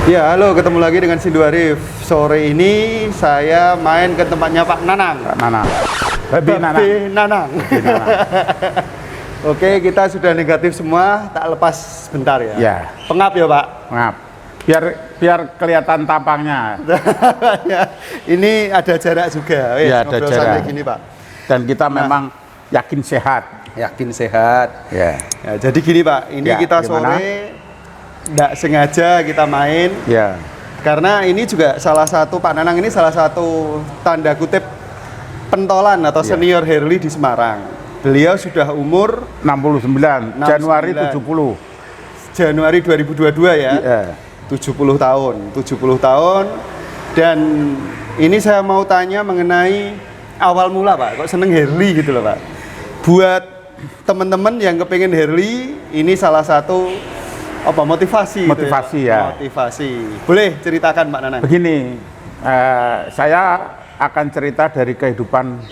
Ya, halo, ketemu lagi dengan Sindu Arif. Sore ini saya main ke tempatnya Pak Nanang. Pak Nanang. Babi Nanang. Babi Nanang. Babi Nanang. Oke, kita sudah negatif semua, tak lepas sebentar ya. Ya. Pengap ya, Pak? Maaf. Biar kelihatan tampangnya. Ini ada jarak juga. Ya, ada ngobrol jarak. santai gini, Pak. Dan kita memang yakin sehat. Yakin sehat. Ya. Ya, jadi gini, Pak. Ini Ya, kita gimana? sore nggak sengaja kita main. Ya. Karena ini juga salah satu, Pak Nanang ini salah satu tanda kutip pentolan atau Ya. senior Harley di Semarang. Beliau sudah umur 69, Januari 70. Januari 2022 ya. Iya. 70 tahun. 70 tahun. Dan ini saya mau tanya mengenai awal mula, Pak. Kok seneng Harley gitu loh, Pak. Buat teman-teman yang kepengen Harley, ini salah satu motivasi gitu Motivasi ya. ya. Motivasi. Boleh ceritakan, Pak Nanang? Begini, saya akan cerita dari kehidupan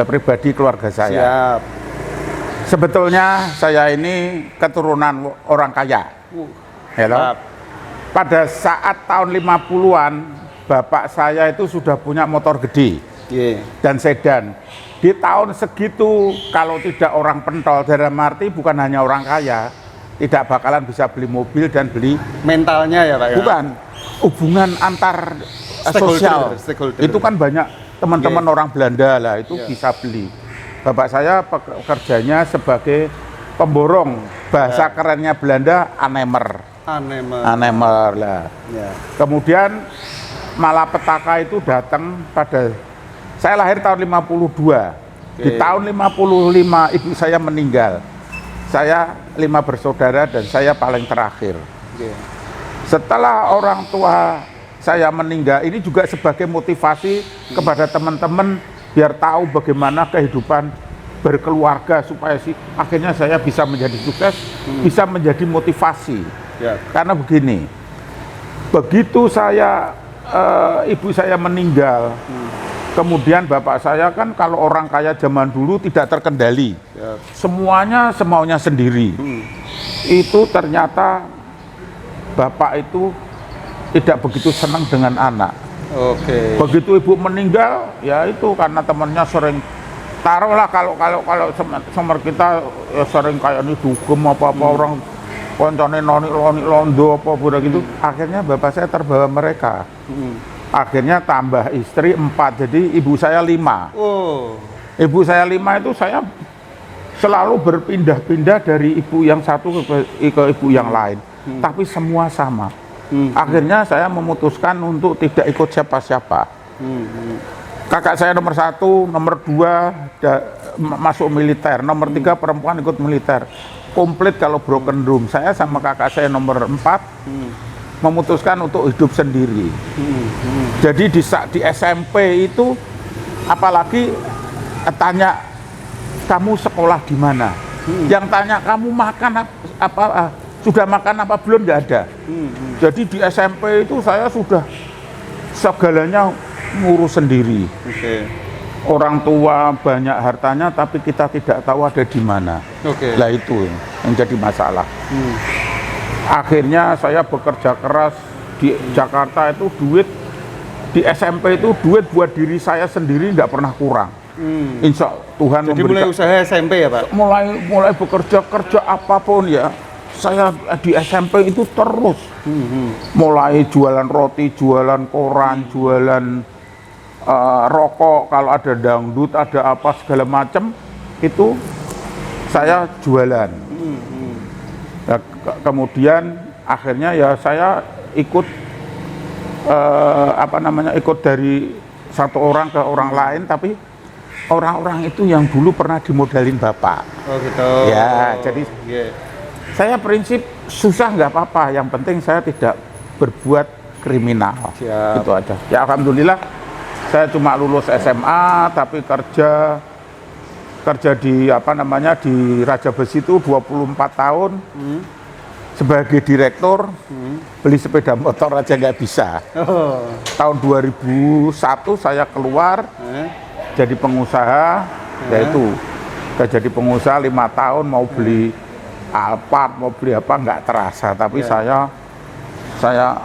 pribadi keluarga saya. Siap. Sebetulnya saya ini keturunan orang kaya. Hello. Siap. Pada saat tahun 50-an, bapak saya itu sudah punya motor gede Iya. dan sedan. Di tahun segitu, kalau tidak orang pentol, dalam arti bukan hanya orang kaya, tidak bakalan bisa beli mobil dan beli. Mentalnya ya, Pak ya? Bukan, hubungan antar sosial. Stakeholder. Itu kan banyak teman-teman orang Belanda lah, itu Iya. bisa beli. Bapak saya pekerjanya sebagai pemborong, bahasa kerennya Belanda anemer. Anemer lah. Ya. Kemudian malapetaka itu datang pada, saya lahir tahun 52. Di Oke. tahun 55 ibu saya meninggal. Saya 5 bersaudara dan saya paling terakhir. Oke. Setelah orang tua saya meninggal, ini juga sebagai motivasi kepada teman-teman biar tahu bagaimana kehidupan berkeluarga supaya akhirnya saya bisa menjadi sukses, bisa menjadi motivasi. Ya. Karena begini, begitu ibu saya meninggal, kemudian bapak saya kan kalau orang kaya zaman dulu tidak terkendali, Ya. semuanya semaunya sendiri. Itu ternyata bapak itu tidak begitu senang dengan anak. Oke. Begitu ibu meninggal, ya itu karena temannya sering taruhlah kalau semer kita ya sering kayak ini dugem apa orang koncone noni londo apa gitu. Akhirnya bapak saya terbawa mereka. Akhirnya tambah istri 4, jadi ibu saya 5. Oh. Ibu saya 5 itu saya selalu berpindah-pindah dari ibu yang satu ke ibu yang lain, tapi semua sama. Akhirnya saya memutuskan untuk tidak ikut siapa-siapa. Kakak saya nomor 1, nomor 2 masuk militer, nomor 3 perempuan ikut militer. Komplit kalau broken room. Saya sama kakak saya nomor 4 memutuskan untuk hidup sendiri. Jadi di SMP itu apalagi tanya kamu sekolah di mana, yang tanya kamu makan apa, sudah makan apa belum, nggak ada. Jadi di SMP itu saya sudah segalanya ngurus sendiri. Oke. Orang tua banyak hartanya tapi kita tidak tahu ada di mana. Oke. Lah itu yang jadi masalah. Akhirnya saya bekerja keras di Jakarta, itu duit di SMP itu duit buat diri saya sendiri nggak pernah kurang. Insya Tuhan Jadi mulai usaha SMP ya, Pak? mulai bekerja apapun ya. Saya di SMP itu terus mulai jualan roti, jualan koran, jualan rokok, kalau ada dangdut, ada apa segala macam itu saya jualan. Ya, kemudian akhirnya ya saya ikut ikut dari satu orang ke orang lain, tapi orang-orang itu yang dulu pernah dimodalin bapak. Oh gitu. Ya, jadi Yeah. saya prinsip susah nggak apa-apa, yang penting saya tidak berbuat kriminal. Siap. Itu aja. Ya alhamdulillah saya cuma lulus SMA tapi kerja di di Raja Besi itu 24 tahun. Sebagai direktur, beli sepeda motor aja nggak bisa. Oh. Tahun 2001 saya keluar jadi pengusaha, yaitu jadi pengusaha 5 tahun, mau beli Alphard, mau beli apa nggak terasa, tapi saya Saya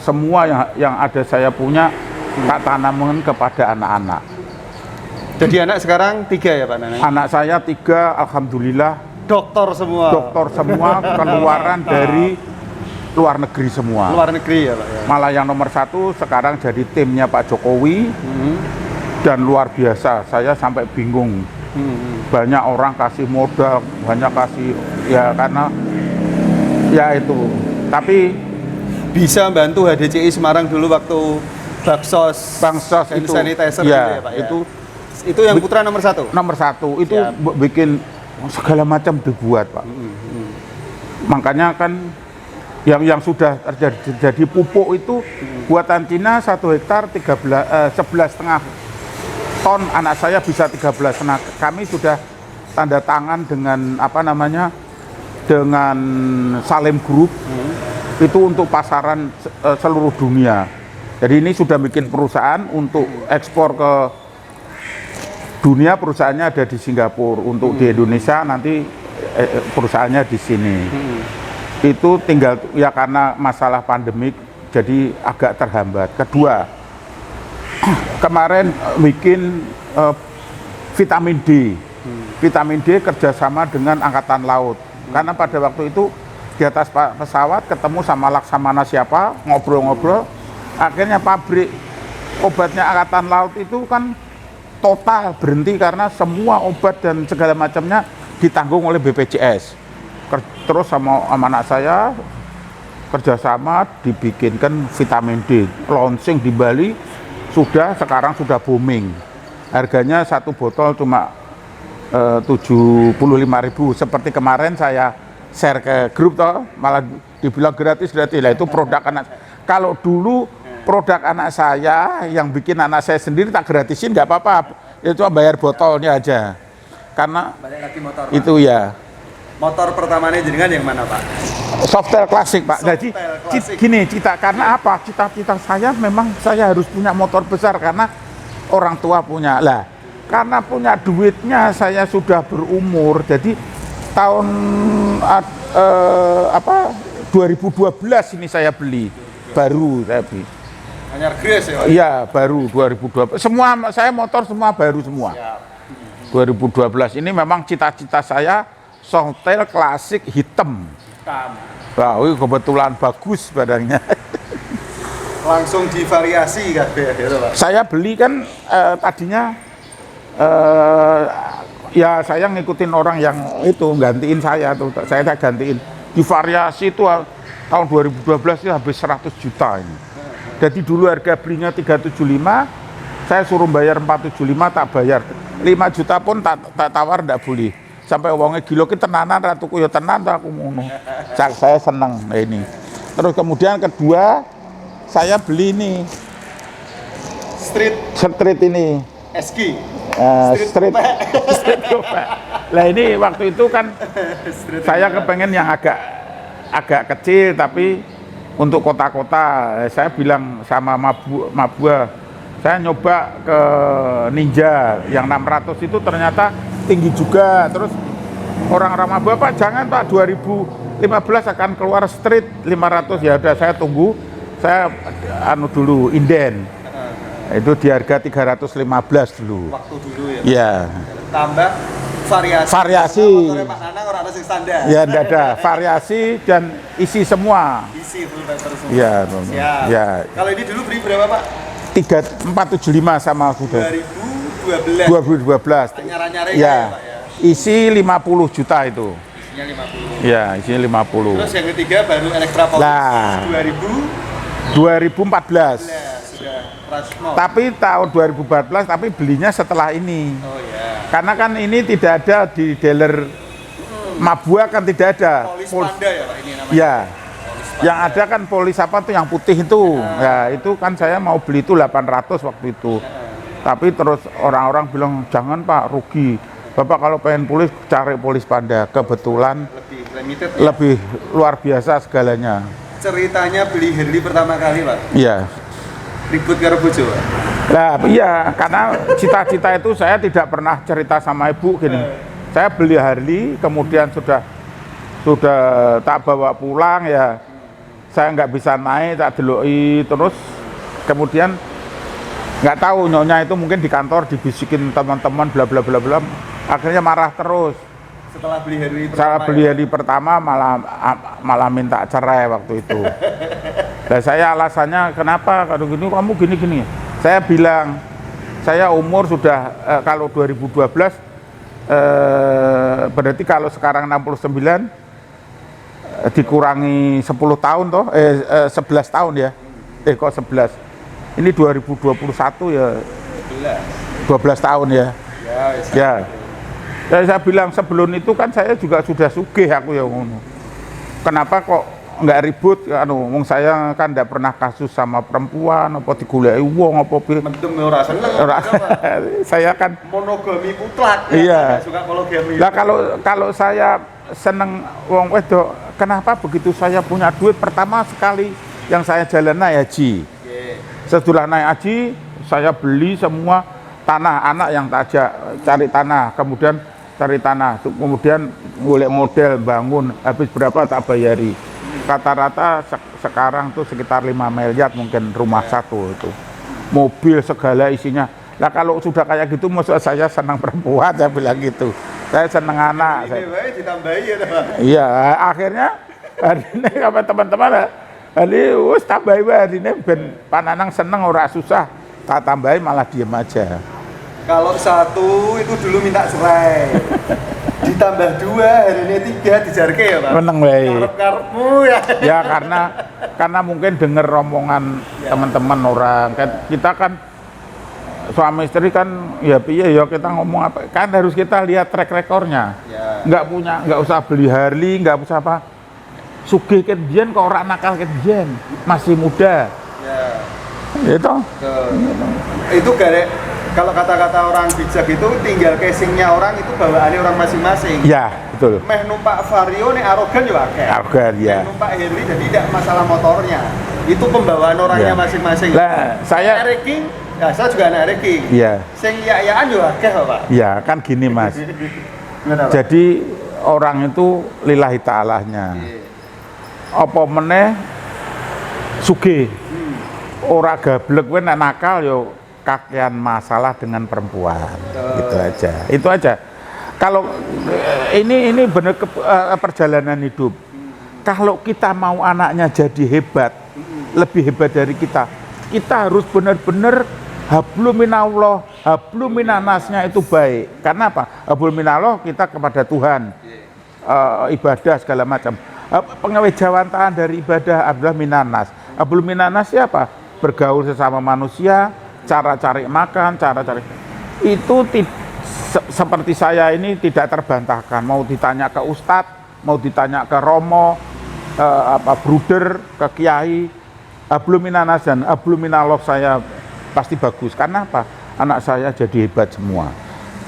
semua yang ada saya punya tak tanamkan kepada anak-anak. Jadi anak sekarang 3 ya Pak Nanang? Anak saya 3, alhamdulillah Dokter semua. keluaran dari luar negeri semua. Luar negeri ya Pak ya. Malah yang nomor 1 sekarang jadi timnya Pak Jokowi. Dan luar biasa, saya sampai bingung. Banyak orang kasih modal, banyak kasih ya karena ya itu. Tapi bisa bantu HDCI Semarang dulu waktu baksos itu sanitizer ya, gitu ya Pak ya. Itu yang putra nomor 1. Nomor 1 itu bikin segala macam dibuat Pak. Makanya kan yang sudah terjadi pupuk itu buatan Cina 1 hektar 11,5 ton, anak saya bisa 13. Nah, kami sudah tanda tangan dengan dengan Salim Group itu untuk pasaran seluruh dunia. Jadi ini sudah bikin perusahaan untuk ekspor ke dunia, perusahaannya ada di Singapura, untuk di Indonesia nanti perusahaannya di sini. Itu tinggal ya karena masalah pandemik jadi agak terhambat. Kedua, kemarin bikin vitamin D. Vitamin D kerjasama dengan Angkatan Laut. Karena pada waktu itu di atas pesawat ketemu sama Laksamana siapa, ngobrol-ngobrol. Akhirnya pabrik obatnya Angkatan Laut itu kan total berhenti karena semua obat dan segala macamnya ditanggung oleh BPJS. Terus sama anak saya kerjasama dibikinkan vitamin D, launching di Bali, sekarang sudah booming. Harganya 1 botol cuma 75.000. Seperti kemarin saya share ke grup malah dibilang gratis. Lah itu produk anak. Kalau dulu produk anak saya yang bikin anak saya sendiri tak gratisin nggak apa-apa, itu bayar botolnya aja. Karena itu ya. Motor pertamanya jenengan yang mana Pak? Softail klasik Pak. Jadi gini karena apa? Cita-cita saya memang saya harus punya motor besar karena orang tua punya. Lah, karena punya duitnya saya sudah berumur. Jadi tahun 2012 ini saya beli. Baru saya beli. Anyar Gres ya? Iya, baru 2012. Semua saya motor semua baru semua. 2012 ini memang cita-cita saya Softail klasik hitam. Wah, kebetulan bagus badannya. Langsung divariasi kan gitu Pak? Saya beli kan tadinya ya saya ngikutin orang yang itu gantiin saya tuh, saya gantiin. Divariasi itu tahun 2012 itu habis 100 juta ini. Jadi dulu harga belinya 375, saya suruh bayar 475 tak bayar. 5 juta pun tak tawar enggak boleh. Sampai uangnya gila ki tenanan ratuku ya tenan aku ngono. Saya seneng ini. Terus kemudian kedua saya beli ini street ini SG street lah ini waktu itu kan saya kepengen yang agak kecil tapi untuk kota-kota. Saya bilang sama Mabua saya nyoba ke Ninja yang 600 itu ternyata tinggi juga. Terus orang Mabua, Pak jangan Pak, 2015 akan keluar street 500. Ya udah saya tunggu, saya dulu inden. Itu di harga 315 dulu. Waktu dulu ya? Iya. Tambah variasi. Motornya Pak Nanang orang ada standar. Ya enggak ada, variasi dan isi semua. Isi full paper semua. Iya. Ya. Kalau ini dulu beli berapa Pak? 475 sama sudah. 2012. Nyara-nyara ya. Pak ya. Isi 50 juta itu. Isinya 50. Ya, isinya 50. Terus yang ketiga baru Elektra Polis nah, 2014. Sudah Rasmo. Tapi tahun 2014 tapi belinya setelah ini. Oh ya. Karena kan ini tidak ada di dealer Mabua, kan tidak ada. Polis Panda ya Pak ini namanya. Ya. Yang ada kan polis apa tuh yang putih itu. Ya, itu kan saya mau beli itu 800 waktu itu. Tapi terus orang-orang bilang jangan Pak, rugi. Bapak kalau pengen polis cari polis Panda. Kebetulan lebih limited ya? Lebih luar biasa segalanya. Ceritanya beli Harley pertama kali Pak? Iya. Ribut karo bojo Pak? Nah iya, karena cita-cita itu saya tidak pernah cerita sama ibu gini. Saya beli Harley, kemudian sudah tak bawa pulang ya. saya nggak bisa naik, tak deloki terus, kemudian nggak tahu nyonya itu mungkin di kantor dibisikin teman-teman bla bla bla bla, akhirnya marah terus. Setelah beli hari pertama. Saya beli hari pertama malah minta cerai waktu itu. Dan saya alasannya kenapa kalau gini kamu gini. Saya bilang saya umur sudah kalau 2012 berarti kalau sekarang 69 dikurangi 10 tahun toh 11 tahun ya. Kok 11. Ini 2021 ya 12 tahun ya. Ya. Saya bilang sebelum itu kan saya juga sudah sugih aku ya ngono. Kenapa kok nggak ribut wong saya kan enggak pernah kasus sama perempuan apa digoleki wong apa mendem ora seneng. Saya kan monogami mutlak. Iya. Suka poligami. Lah kalau saya seneng wong wedok, kenapa begitu saya punya duit pertama sekali yang saya jalan naik haji. Setelah naik haji, saya beli semua tanah, anak yang tak ajak cari tanah, kemudian cari tanah, kemudian golek model bangun, habis berapa tak bayari. Rata-rata sekarang tuh sekitar 5 miliar mungkin rumah satu itu. Mobil segala isinya. Lah kalau sudah kayak gitu maksud saya senang perempuan, saya bilang gitu. Saya senang anak. Ini ditambahi ya, Pak. Iya, akhirnya hari ini sama teman-teman hari wis tambahi hari ini ben pananang seneng ora susah. Tak tambahi malah diem aja. Kalau satu itu dulu minta cerai. Ditambah 2, hari ini 3 dijarke ya Pak? Meneng wae. Karep-karepmu ya. Ya karena mungkin denger rombongan teman-teman orang. Kita kan suami istri kan ya piye ya kita ngomong apa kan harus kita lihat track recordnya. Ya. Nggak usah beli Harley, nggak usah apa. Sugih ket biyen kok ora nakal ket biyen, masih muda. Ya. Itu. Itu garek. Kalau kata-kata orang bijak itu tinggal casingnya orang itu bawaannya orang masing-masing. Ya, betul. Meh numpak Vario nih arogan juga akeh. Arogan ya. Meh numpak Harley jadi tidak masalah motornya. Itu pembawaan orangnya masing-masing. Lah, saya ranking, ya saya juga anak ranking. Iya. Sing ya-yaan juga akeh, Pak. Iya, kan gini, Mas. Jadi orang itu lillahi ta'alanya. Apa meneh sugih. Ora gablek kowe nek nakal yo kakean masalah dengan perempuan. Gitu aja. Itu aja. Kalau ini benar perjalanan hidup. Kalau kita mau anaknya jadi hebat, lebih hebat dari kita harus benar-benar hablum minallah, hablum minannasnya itu baik. Karena apa? Hablum minallah kita kepada Tuhan, ibadah segala macam. Pengewejawantahan dari ibadah adalah minannas. Hablum minannas siapa? Bergaul sesama manusia, cara cari makan, cara cari itu seperti saya ini tidak terbantahkan. Mau ditanya ke ustadz, mau ditanya ke romo, bruder, ke kiai, hablum minannas dan hablum minallah saya pasti bagus. Karena apa? Anak saya jadi hebat semua.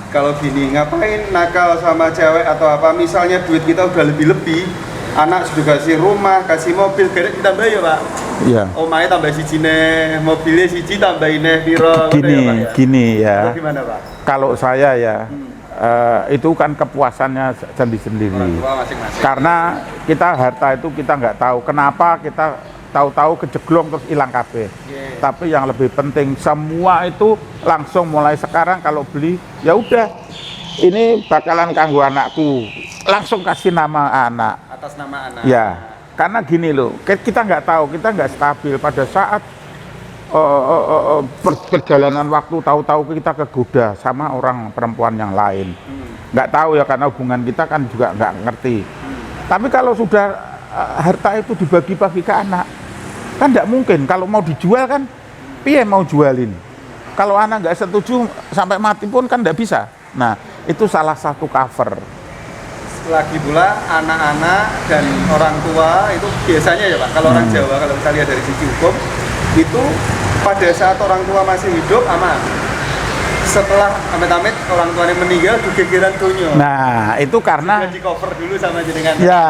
Kalau gini, ngapain nakal sama cewek atau apa? Misalnya duit kita udah lebih-lebih, anak sudah kasih rumah, kasih mobil, garek ditambah ya Pak? Iya. Omahnya tambah siji neh, mobilnya siji tambahin neh piro. Gini ya. Atau gimana Pak? Kalau saya ya, itu kan kepuasannya sendiri. Orang tua masing-masing. Karena kita harta itu kita nggak tahu kenapa kita tahu-tahu kejeglong terus hilang kabeh. Tapi yang lebih penting semua itu langsung mulai sekarang kalau beli ya udah ini bakalan kanggo anakku, langsung kasih nama anak. Atas nama anak. Ya, karena gini loh, kita nggak tahu, kita nggak stabil pada saat perjalanan waktu tahu-tahu kita kegoda sama orang perempuan yang lain. Nggak tahu ya karena hubungan kita kan juga nggak ngerti. Tapi kalau sudah harta itu dibagi-bagi ke anak, kan nggak mungkin. Kalau mau dijual kan, piye mau jualin? Kalau anak nggak setuju sampai mati pun kan nggak bisa. Nah, itu salah satu cover. Lagi pula anak-anak dan orang tua itu biasanya ya Pak, kalau orang Jawa, kalau kita lihat dari sisi hukum, itu pada saat orang tua masih hidup aman. Setelah amit-amit orang tuanya meninggal, gegeran dunia. Nah, itu karena di cover dulu sama jenengan. Ya,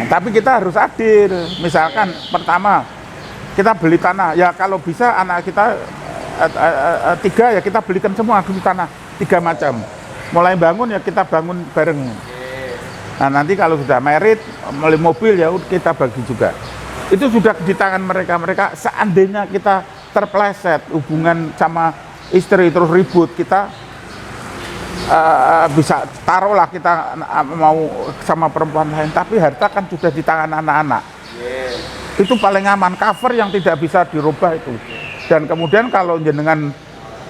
tapi kita harus adil. Misalkan pertama kita beli tanah, ya kalau bisa anak kita 3 ya kita belikan semua dulu tanah 3 macam. Mulai bangun ya kita bangun bareng. Nah nanti kalau sudah merit, mulai mobil ya kita bagi juga. Itu sudah di tangan mereka. Mereka seandainya kita terpleset hubungan sama istri terus ribut, kita bisa taruhlah kita mau sama perempuan lain, tapi harta kan sudah di tangan anak-anak. Itu paling aman, cover yang tidak bisa dirubah itu. Dan kemudian kalau jenengan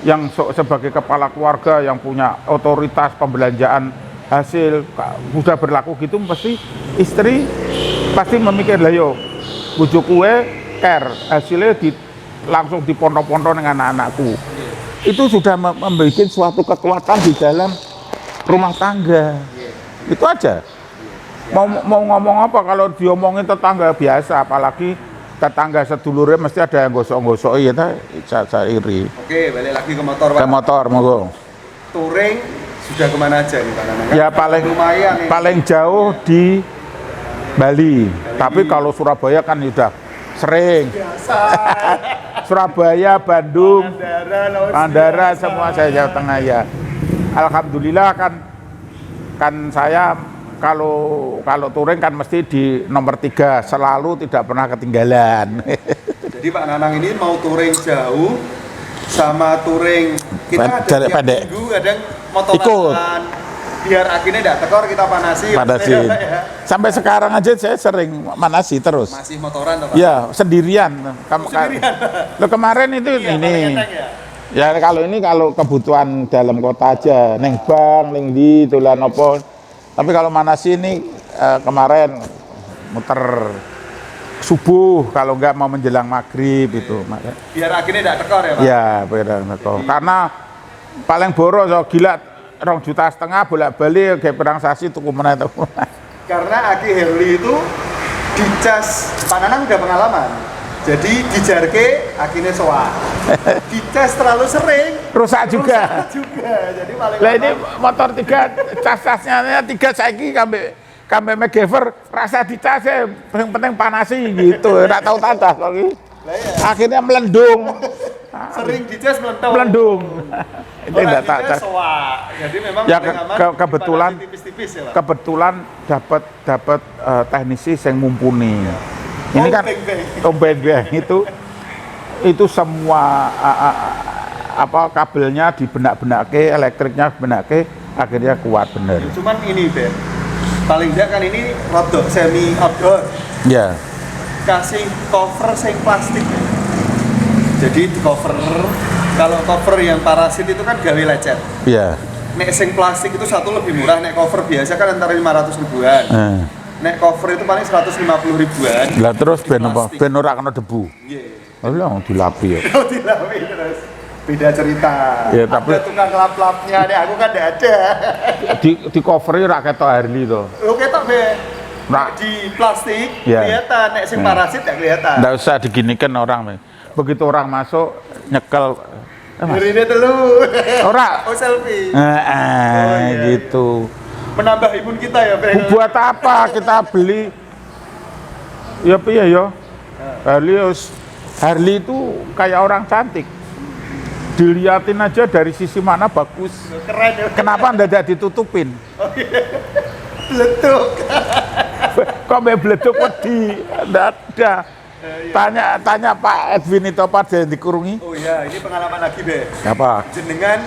yang sebagai kepala keluarga yang punya otoritas pembelanjaan hasil sudah berlaku gitu, pasti istri pasti memikir lah yo bujuk kue care hasilnya langsung dipondok-pondok dengan anak-anakku. Itu sudah membuat suatu kekuatan di dalam rumah tangga. Itu aja. Mau ngomong apa kalau diomongin tetangga biasa, apalagi tetangga sedulurnya mesti ada yang gosok-gosok ya, saya iri. Oke, balik lagi ke motor, Pak. Ke motor, monggo. Touring sudah kemana aja nih, Pak Nanang? Ya paling jauh di Bali. Tapi kalau Surabaya kan sudah sering. Surabaya, Bandung, Mandara, semua saya Jawa Tengah ya. Alhamdulillah kan saya kalau touring kan mesti di nomor 3, selalu tidak pernah ketinggalan. Jadi Pak Nanang ini mau touring jauh sama touring kita ada tiap minggu, kadang motoran biar akhirnya tidak tekor kita panasin. Ya. Sampai sekarang aja saya sering manasi terus. Masih motoran toh, Pak? Ya, sendirian. Lo kemarin itu iya, ini. Ya kalau kebutuhan dalam kota aja, neng bank, neng di tulan opo. Tapi kalau manasi ini kemarin muter subuh, kalau enggak mau menjelang maghrib itu. Biar akhirnya tidak tekor ya, Pak? Ya, biar tekor. Karena paling boros gila 2,5 juta bolak-balik kayak perang sasi tuku meneh itu. Karena Aki Harley itu dicas, Pak Nanang udah pengalaman. Jadi dijarke akhirnya soal. Dicas terlalu sering rusak juga. Jadi paling lah ini motor 3 cas-casnya 3 saiki kambe McGever rasa dicas ya, penting panasi gitu. Enggak tahu tanda lagi. Akhirnya melendung. Sering dicas melendung. Itu enggak tak. Jadi memang ya kebetulan tipis-tipis ya, Pak? Kebetulan dapat teknisi yang mumpuni. Ini kan beng-beng itu semua kabelnya dibenak-benake, elektriknya benake, akhirnya kuat bener. Cuman ini Ben, paling tidak kan ini rodok semi outdoor. Ya. Kasih cover sing plastik. Jadi di cover, kalau cover yang parasit itu kan gawe lecet. Iya. Nek sing plastik itu satu lebih murah, nek cover biasa kan antara 500 ribuan. Nek cover itu paling 150 ribuan. Lah terus ben apa? Ben ora kena debu. Nggih. Oh lho dilapi ya. Dilapi terus. Beda cerita. Ya, tapi ada tukang lap-lapnya, nek aku kan enggak ada. Di cover ora ketok Harley to. Lho ketok be. Nah, di plastik ya. Kelihatan, nek sing parasit enggak kelihatan. Enggak usah diginikan orang. Begitu orang masuk nyekel Ini telu. Ora. Oh selfie. Gitu. Menambah imun kita ya, Bang. Buat apa kita beli? Ya piye ya? Harley itu kayak orang cantik. Dilihatin aja dari sisi mana bagus. Keren ya. Kenapa tidak ditutupin? Oh, iya. Bleduk. Kok bleduk wedi? Enggak ada. Tanya Pak Edwin itu apa yang dikurungi? Oh iya, ini pengalaman lagi, Be. Apa? Jenengan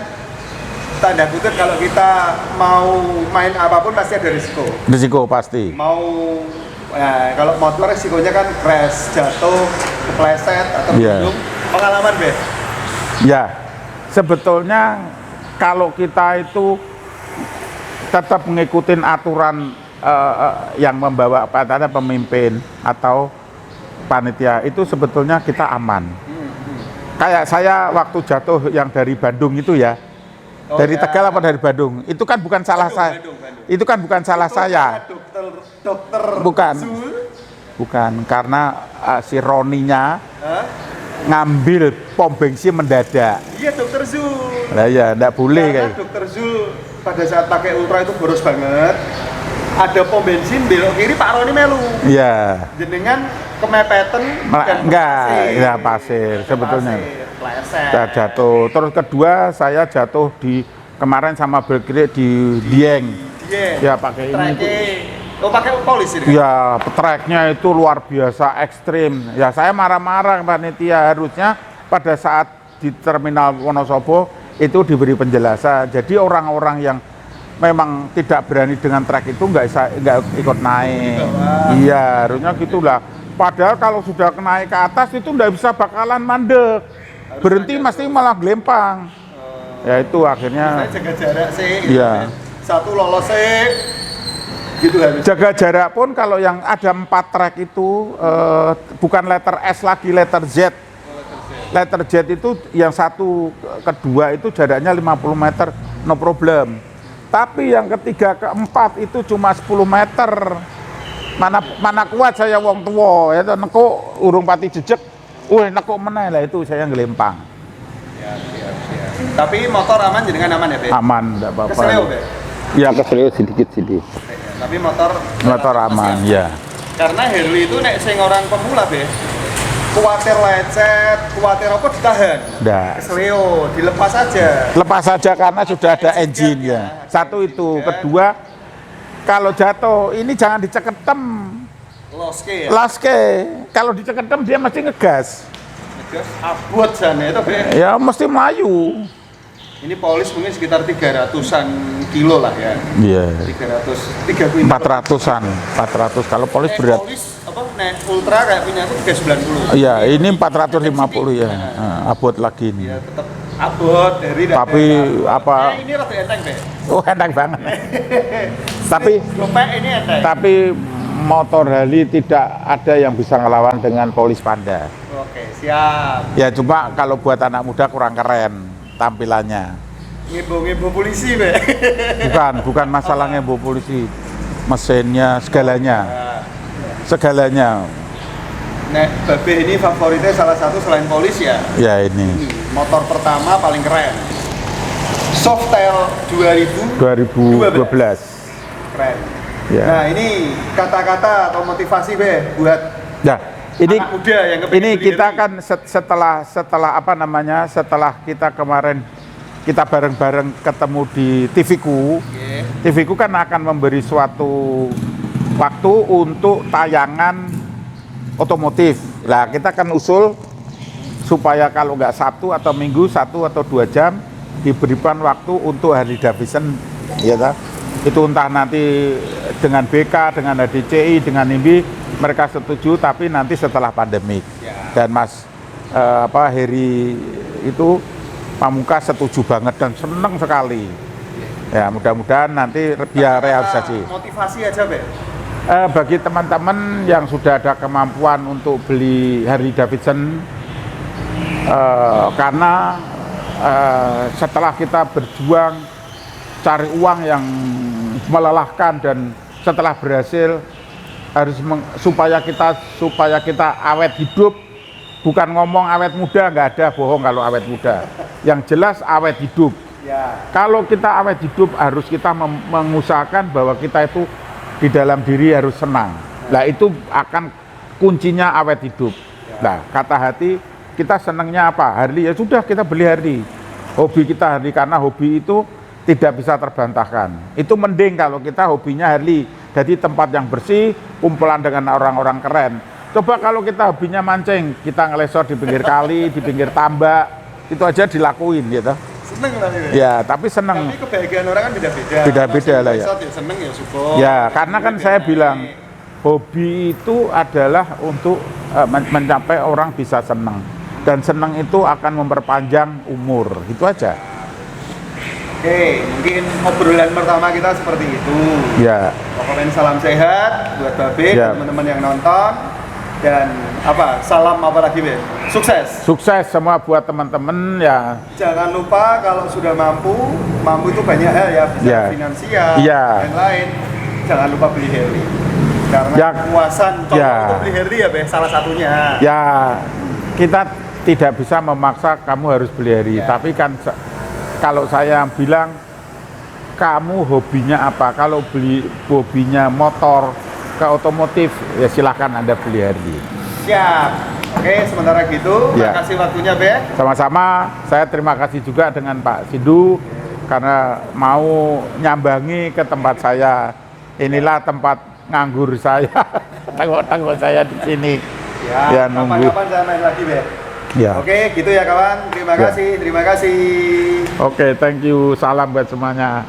tanda kutip kalau kita mau main apapun pasti ada risiko. Risiko pasti. Kalau motor risikonya kan crash, jatuh, kepleset atau gulung. Pengalaman, Be? Ya, sebetulnya kalau kita itu tetap mengikuti aturan yang membawa pemimpin atau panitia, itu sebetulnya kita aman. Kayak saya waktu jatuh yang dari Bandung itu ya, dari Tegal apa dari Bandung, itu kan bukan salah saya. Itu kan bukan salah saya. Dokter bukan karena si Roninya ngambil pom bensin mendadak. Iya, Dokter Zul. Nah ya, enggak boleh kayak. Dokter Zul pada saat pakai ultra itu boros banget. Ada pom bensin belok kiri, Pak Roni melu. Iya. Jenengan kemepetan enggak pasir sebetulnya. Saya jatuh. Terus kedua saya jatuh di kemarin sama bergerak di Dieng. Ya pakai ini. Oh, pakai polis ini? Ya, treknya itu luar biasa ekstrim. Ya, saya marah-marah panitia, harusnya pada saat di terminal Wonosobo itu diberi penjelasan. Jadi orang-orang yang memang tidak berani dengan trek itu nggak ikut naik. Iya, harusnya gitulah. Padahal kalau sudah naik ke atas itu nggak bisa bakalan mandek. Berhenti mesti malah gelempang. Ya itu akhirnya. Saya jaga jarak sih. Iya. Satu lolos sih. Gitu harus. Jaga jarak pun kalau yang ada 4 trek itu bukan letter S lagi, letter Z. Letter Z itu yang satu kedua itu jaraknya 50 meter, no problem. Tapi yang ketiga keempat itu cuma 10 meter. Mana kuat saya wong tua ya nekuk urung pati jejek. Nekuk meneh lah itu saya ngelempang. Siap. Tapi motor aman jenengan aman ya, Be? Aman, enggak apa-apa. Keseleo, Be? Ya keseleo sedikit. Tapi motor Aman, ya. Karena Harley itu nek sing orang pemula, Be. Kuatir lecet, kuatir apa ditahan. Nggak. Keseleo, dilepas aja. Lepas saja karena sudah ada engine ya. Satu itu, kedua kalau jatuh ini jangan diceketem. Loske ya? Laske, kalau diceketem dia mesti ngegas. Ngegas abot sana itu, Be. Ya mesti melayu. Ini polis mungkin sekitar 300-an kilo lah ya. Iya. 3 kuintal. 400 kalau polis berat. Polis apa nek ultra kayak punya aku 390. Iya, ini 450 ya. Abot lagi ini. Ya tetap abot dari Tapi apa? Ini rada enteng, Be. Oh, enak banget. Tapi Gopek ini enteng. tapi motor Harley tidak ada yang bisa ngelawan dengan polis Panda. Oke, siap. Ya cuma kalau buat anak muda kurang keren tampilannya. Ngibo polisi, Be. Bukan masalah ngembo polisi. Mesinnya, segalanya. Nah, Segalanya. nek Babe ini favoritnya salah satu selain polis ya. Ya ini. Motor pertama paling keren. Softail 2012. Keren. Ya. Nah, ini kata-kata atau motivasi, Be, buat Nah, ini anak muda yang kepingin ini beli kita Harley. kan setelah apa namanya? Setelah kita kemarin kita bareng-bareng ketemu di TV-ku. Oke. TV-ku kan akan memberi suatu waktu untuk tayangan otomotif. Nah, kita akan usul supaya kalau nggak Sabtu atau Minggu 1 atau 2 jam diberikan waktu untuk Harley Davidson, ya tak? Itu entah nanti dengan BK, dengan HDCI, dengan IMBI mereka setuju, tapi nanti setelah pandemik. Ya. Dan Mas Heri itu Pamungkas setuju banget dan senang sekali. Ya, mudah-mudahan nanti biar realisasi. Motivasi aja, Be. Bagi teman-teman yang sudah ada kemampuan untuk beli Harley Davidson, karena setelah kita berjuang cari uang yang melelahkan dan setelah berhasil harus supaya kita awet hidup, bukan ngomong awet muda, nggak ada, bohong kalau awet muda, yang jelas awet hidup. Ya. Kalau kita awet hidup harus kita mengusahakan bahwa kita itu di dalam diri harus senang. Nah itu akan kuncinya awet hidup. Nah kata hati kita senangnya apa? Harley, ya sudah kita beli Harley. Hobi kita Harley karena hobi itu tidak bisa terbantahkan. Itu mending kalau kita hobinya Harley. Jadi tempat yang bersih, kumpulan dengan orang-orang keren. Coba kalau kita hobinya mancing, kita ngelesor di pinggir kali, di pinggir tambak, itu aja dilakuin gitu. Seneng lah ini. Ya, tapi seneng. Tapi kebahagiaan orang kan beda-beda. Beda-beda lah ya. Ya seneng ya syukur. Ya, karena kan saya bilang hobi itu adalah untuk mencapai orang bisa senang. Dan senang itu akan memperpanjang umur. Itu aja. Oke, mungkin obrolan pertama kita seperti itu. Ya. Pokoknya salam sehat buat Babe, Ya. teman-teman yang nonton. Dan apa? Salam apa lagi, Be? Sukses. Sukses semua buat teman-teman ya. Jangan lupa kalau sudah mampu itu banyak hal ya, bisa Ya. finansial, Ya. lain-lain. Jangan lupa beli Harley. Karena Ya. kepuasan contoh Ya. itu beli Harley ya, Be, salah satunya. Ya, kita tidak bisa memaksa kamu harus beli Harley. Ya. Tapi kan kalau saya bilang kamu hobinya apa? Kalau beli hobinya motor ke otomotif, ya silahkan Anda beli Harley. Siap. Oke, sementara gitu, Ya. makasih waktunya, Be. Sama-sama, saya terima kasih juga dengan Pak Sindu karena mau nyambangi ke tempat saya. Inilah tempat nganggur saya. Tengok-tengok saya di sini. Ya, nunggu. kapan-kapan saya main lagi, Be. Ya. Oke, gitu ya kawan. Terima Ya. kasih, terima kasih. Oke, thank you. Salam buat semuanya.